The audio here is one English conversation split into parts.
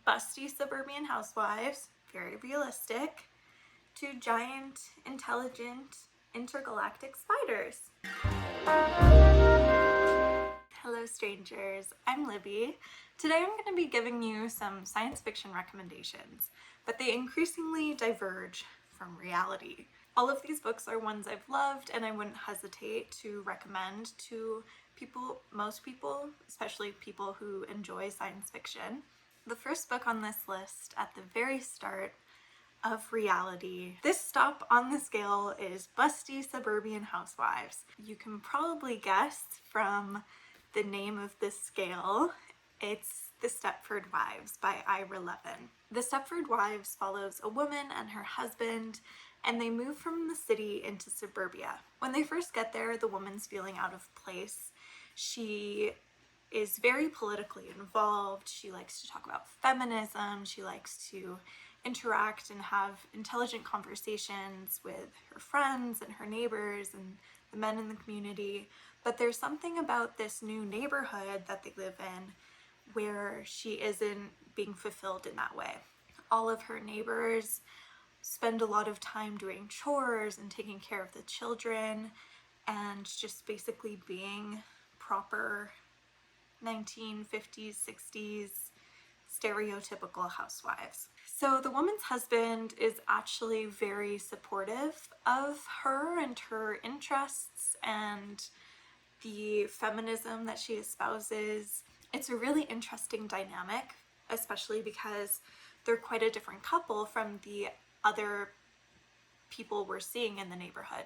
busty suburban housewives, very realistic, to giant, intelligent, intergalactic spiders. Hello strangers, I'm Libby. Today I'm going to be giving you some science fiction recommendations, but they increasingly diverge from reality. All of these books are ones I've loved and I wouldn't hesitate to recommend to people, most people, especially people who enjoy science fiction. The first book on this list at the very start of reality. This stop on the scale is Busty Suburban Housewives. You can probably guess from the name of this scale, it's The Stepford Wives by Ira Levin. The Stepford Wives follows a woman and her husband, and they move from the city into suburbia. When they first get there, the woman's feeling out of place. She is very politically involved. She likes to talk about feminism. She likes to interact and have intelligent conversations with her friends and her neighbors and the men in the community. But there's something about this new neighborhood that they live in where she isn't being fulfilled in that way. All of her neighbors spend a lot of time doing chores and taking care of the children and just basically being proper 1950s, 60s stereotypical housewives. So the woman's husband is actually very supportive of her and her interests and the feminism that she espouses. It's a really interesting dynamic, especially because they're quite a different couple from the other people we're seeing in the neighborhood.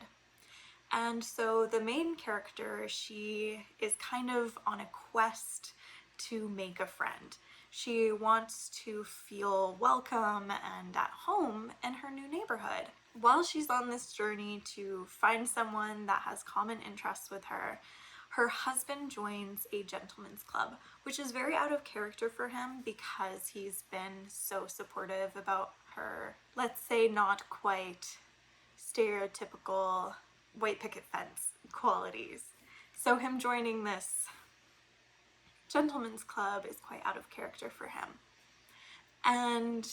And so the main character, she is kind of on a quest to make a friend. She wants to feel welcome and at home in her new neighborhood. While she's on this journey to find someone that has common interests with her, her husband joins a gentleman's club, which is very out of character for him because he's been so supportive about her, let's say, not quite stereotypical white picket fence qualities. So him joining this gentleman's club is quite out of character for him. And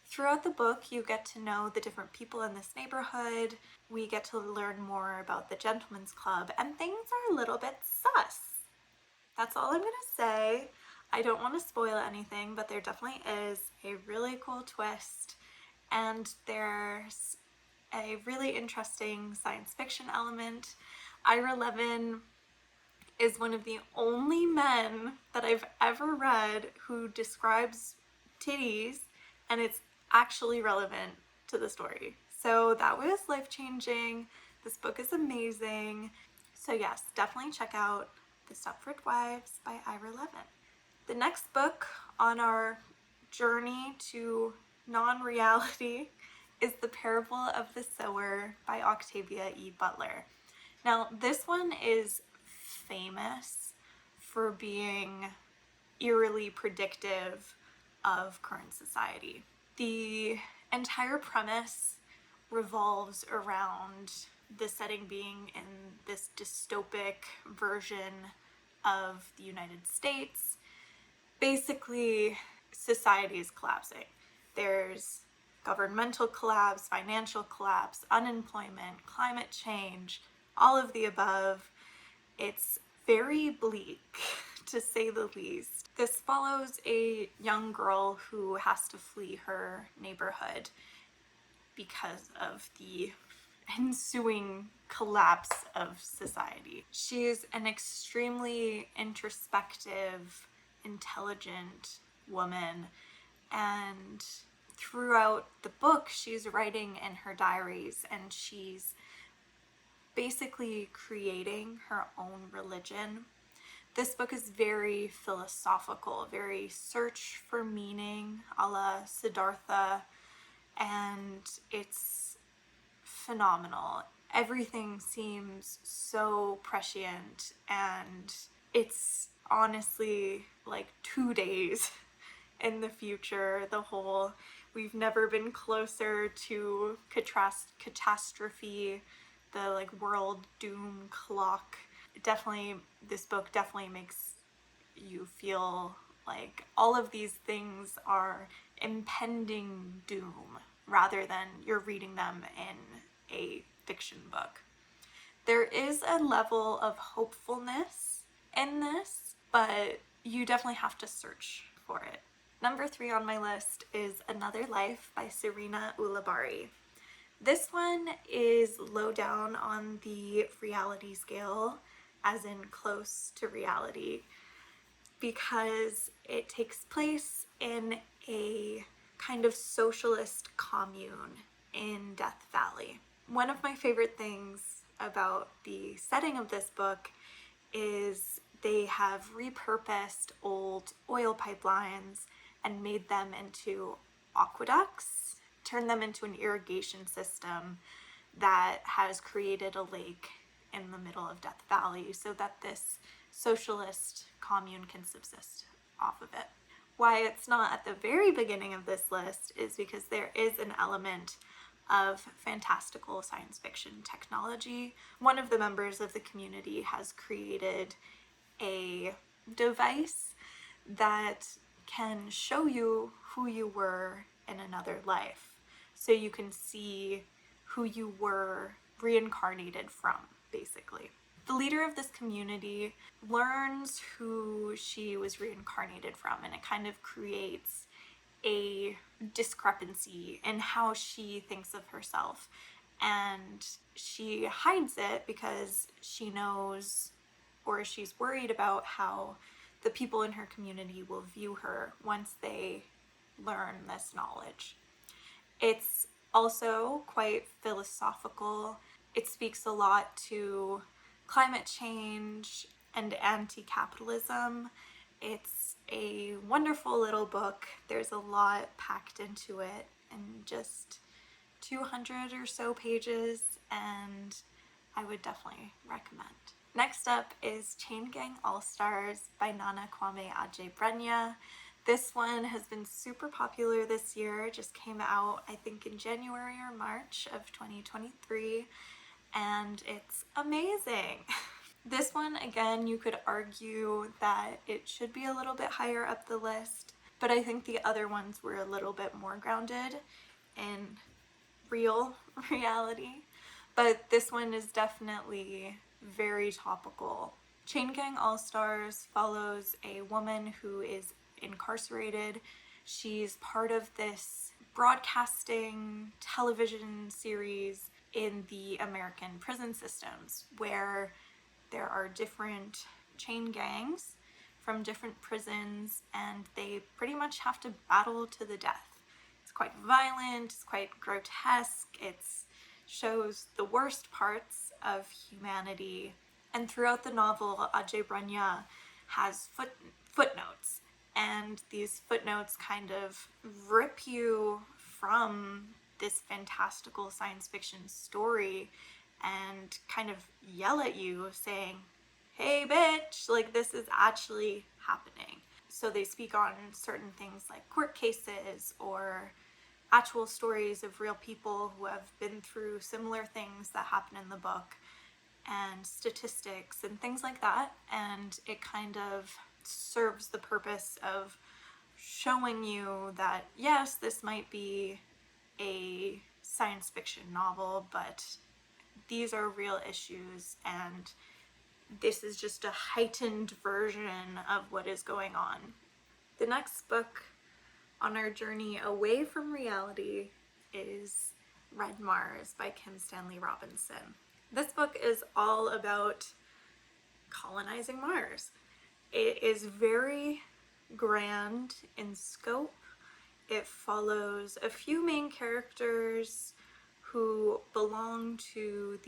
throughout the book, you get to know the different people in this neighborhood. We get to learn more about the gentleman's club, and things are a little bit sus. That's all I'm gonna say. I don't want to spoil anything, but there definitely is a really cool twist, and there's a really interesting science fiction element. Ira Levin is one of the only men that I've ever read who describes titties and it's actually relevant to the story. So that was life-changing. This book is amazing. So yes, definitely check out The Stepford Wives by Ira Levin. The next book on our journey to non-reality is The Parable of the Sower by Octavia E. Butler. Now, this one is famous for being eerily predictive of current society. The entire premise revolves around the setting being in this dystopic version of the United States. Basically, society is collapsing. There's governmental collapse, financial collapse, unemployment, climate change, all of the above. It's very bleak, to say the least. This follows a young girl who has to flee her neighborhood because of the ensuing collapse of society. She's an extremely introspective, intelligent woman, and throughout the book she's writing in her diaries and she's basically creating her own religion. This book is very philosophical, very search for meaning a la Siddhartha, and it's phenomenal. Everything seems so prescient, and it's honestly like 2 days in the future. The whole, we've never been closer to catastrophe, the like world doom clock. Definitely, this book definitely makes you feel Like, all of these things are impending doom rather than you're reading them in a fiction book. There is a level of hopefulness in this, but you definitely have to search for it. Number 3 on my list is Another Life by Serena Ulibarri. This one is low down on the reality scale, as in close to reality, because it takes place in a kind of socialist commune in Death Valley. One of my favorite things about the setting of this book is they have repurposed old oil pipelines and made them into aqueducts, turned them into an irrigation system that has created a lake in the middle of Death Valley so that this socialist commune can subsist off of it. Why it's not at the very beginning of this list is because there is an element of fantastical science fiction technology. One of the members of the community has created a device that can show you who you were in another life. So you can see who you were reincarnated from, basically. The leader of this community learns who she was reincarnated from, and it kind of creates a discrepancy in how she thinks of herself. And she hides it because she knows, or she's worried about how the people in her community will view her once they learn this knowledge. It's also quite philosophical. It speaks a lot to climate change and anti-capitalism. It's a wonderful little book. There's a lot packed into it in just 200 or so pages, and I would definitely recommend. Next up is Chain Gang All-Stars by Nana Kwame Adjei-Brenya. This one has been super popular this year. It just came out, I think, in January or March of 2023, and it's amazing. This one, again, you could argue that it should be a little bit higher up the list, but I think the other ones were a little bit more grounded in real reality. But this one is definitely very topical. Chain Gang All-Stars follows a woman who is incarcerated. She's part of this broadcasting television series in the American prison systems where there are different chain gangs from different prisons, and they pretty much have to battle to the death. It's quite violent, it's quite grotesque, it shows the worst parts of humanity. And throughout the novel, Adjei-Brenya has footnotes, and these footnotes kind of rip you from this fantastical science fiction story and kind of yell at you saying, hey bitch, like, this is actually happening. So they speak on certain things like court cases or actual stories of real people who have been through similar things that happen in the book, and statistics and things like that. And it kind of serves the purpose of showing you that, yes, this might be a science fiction novel, but these are real issues, and this is just a heightened version of what is going on. The next book on our journey away from reality is Red Mars by Kim Stanley Robinson. This book is all about colonizing Mars. It is very grand in scope. It follows a few main characters who belong to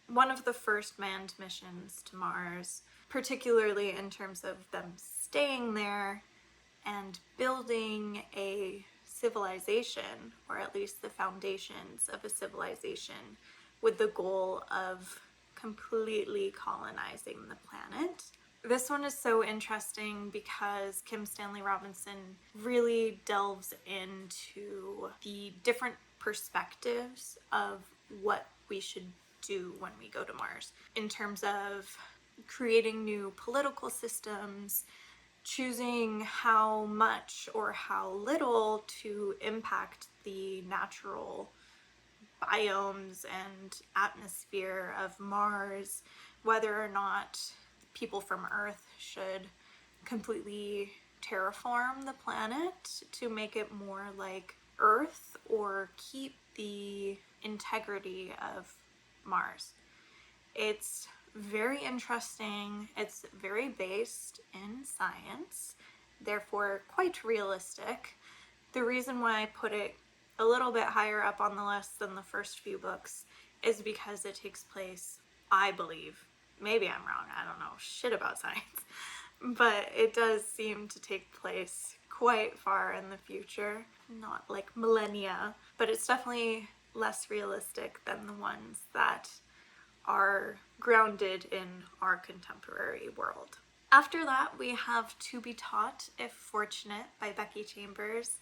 one of the first manned missions to Mars, particularly in terms of them staying there and building a civilization, or at least the foundations of a civilization, with the goal of completely colonizing the planet. This one is so interesting because Kim Stanley Robinson really delves into the different perspectives of what we should do when we go to Mars, in terms of creating new political systems, choosing how much or how little to impact the natural biomes and atmosphere of Mars, whether or not people from Earth should completely terraform the planet to make it more like Earth or keep the integrity of Mars. It's very interesting. It's very based in science, therefore quite realistic. The reason why I put it a little bit higher up on the list than the first few books is because it takes place, I believe, maybe I'm wrong, I don't know shit about science, but it does seem to take place quite far in the future, not like millennia, but it's definitely less realistic than the ones that are grounded in our contemporary world. After that, we have To Be Taught If Fortunate by Becky Chambers.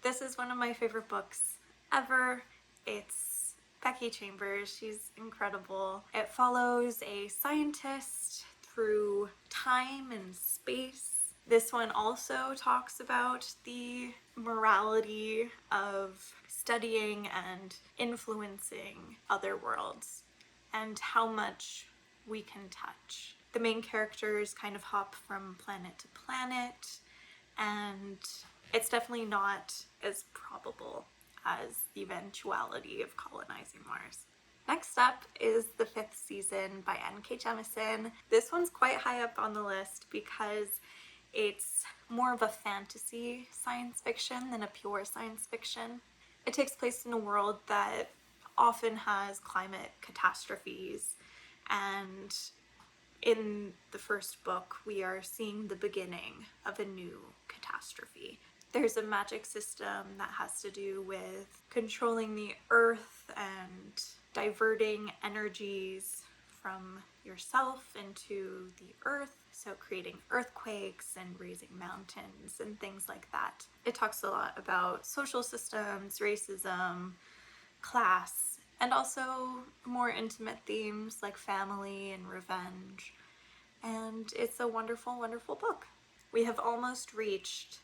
This is one of my favorite books ever. It's Becky Chambers. She's incredible. It follows a scientist through time and space. This one also talks about the morality of studying and influencing other worlds and how much we can touch. The main characters kind of hop from planet to planet, and it's definitely not as probable as the eventuality of colonizing Mars. Next up is The Fifth Season by N.K. Jemisin. This one's quite high up on the list because it's more of a fantasy science fiction than a pure science fiction. It takes place in a world that often has climate catastrophes, and in the first book we are seeing the beginning of a new catastrophe. There's a magic system that has to do with controlling the earth and diverting energies from yourself into the earth, so creating earthquakes and raising mountains and things like that. It talks a lot about social systems, racism, class, and also more intimate themes like family and revenge. And it's a wonderful, wonderful book. We have almost reached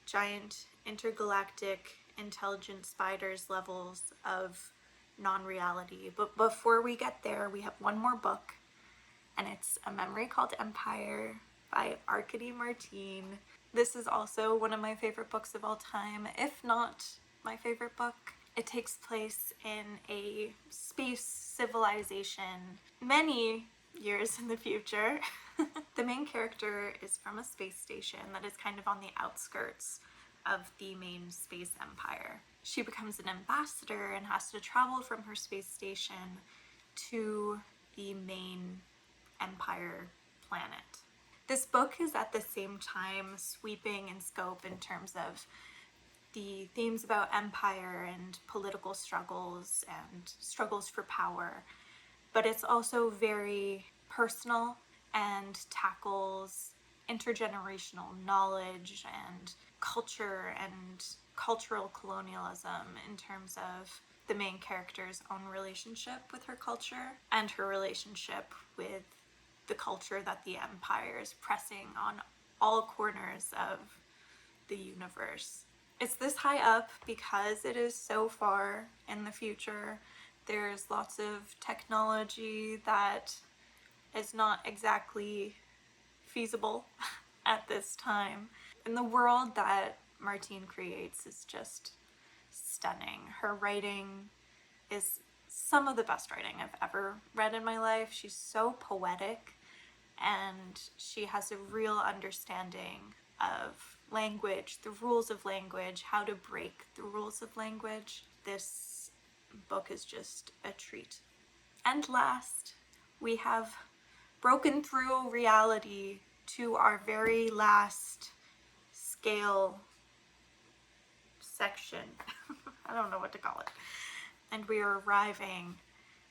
giant intergalactic intelligent spiders levels of non-reality, but before we get there, we have one more book, and it's A Memory Called Empire by Arkady Martine. This is also one of my favorite books of all time, if not my favorite book. It takes place in a space civilization many years in the future. The main character is from a space station that is kind of on the outskirts of the main space empire. She becomes an ambassador and has to travel from her space station to the main empire planet. This book is at the same time sweeping in scope in terms of the themes about empire and political struggles and struggles for power, but it's also very personal and tackles intergenerational knowledge and culture and cultural colonialism in terms of the main character's own relationship with her culture and her relationship with the culture that the empire is pressing on all corners of the universe. It's this high up because it is so far in the future. There's lots of technology that is not exactly feasible at this time. And the world that Martine creates is just stunning. Her writing is some of the best writing I've ever read in my life. She's so poetic, and she has a real understanding of language, the rules of language, how to break the rules of language. This book is just a treat. And last, we have broken through reality to our very last scale section. I don't know what to call it. And we are arriving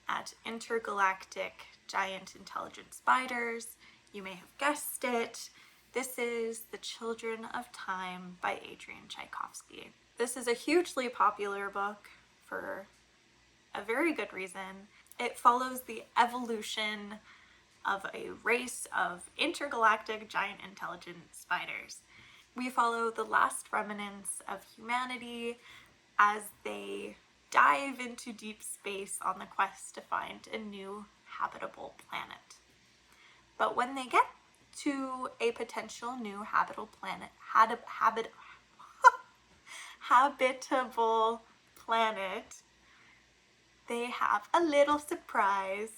at intergalactic giant intelligent spiders. You may have guessed it. This is The Children of Time by Adrian Tchaikovsky. This is a hugely popular book for a very good reason. It follows the evolution of a race of intergalactic giant intelligent spiders. We follow the last remnants of humanity as they dive into deep space on the quest to find a new habitable planet. But when they get to a potential new habitable planet, habitable planet, they have a little surprise.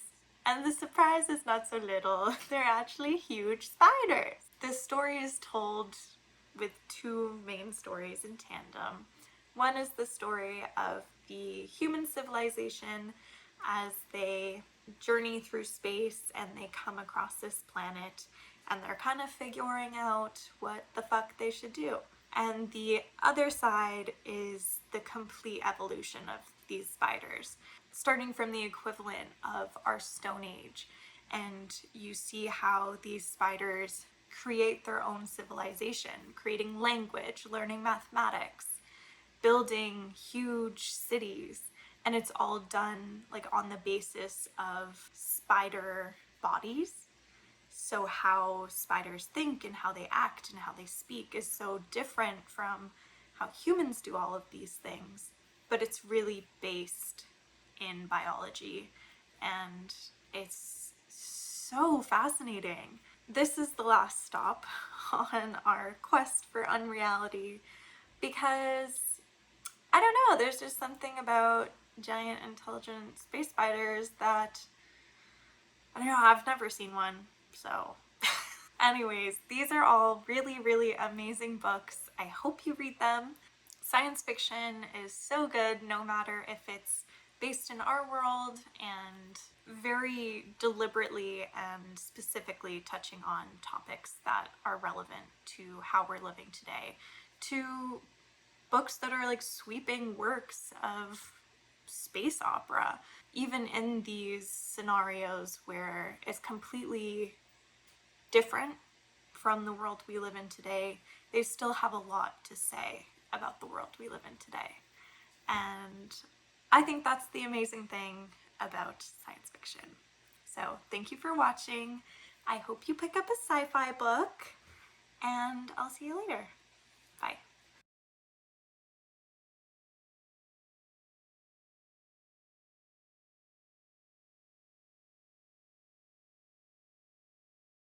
And the surprise is not so little. They're actually huge spiders. This story is told with two main stories in tandem. One is the story of the human civilization as they journey through space and they come across this planet and they're kind of figuring out what the fuck they should do. And the other side is the complete evolution of these spiders, starting from the equivalent of our Stone Age. And you see how these spiders create their own civilization, creating language, learning mathematics, building huge cities. And it's all done like on the basis of spider bodies. So how spiders think and how they act and how they speak is so different from how humans do all of these things. But it's really based in biology, and it's so fascinating. This is the last stop on our quest for unreality because, I don't know, there's just something about giant intelligent space spiders that, I don't know, I've never seen one, so. Anyways, these are all really, really amazing books. I hope you read them. Science fiction is so good, no matter if it's based in our world and very deliberately and specifically touching on topics that are relevant to how we're living today, to books that are like sweeping works of space opera, even in these scenarios where it's completely different from the world we live in today. They still have a lot to say about the world we live in today. And I think that's the amazing thing about science fiction. So thank you for watching. I hope you pick up a sci-fi book, and I'll see you later.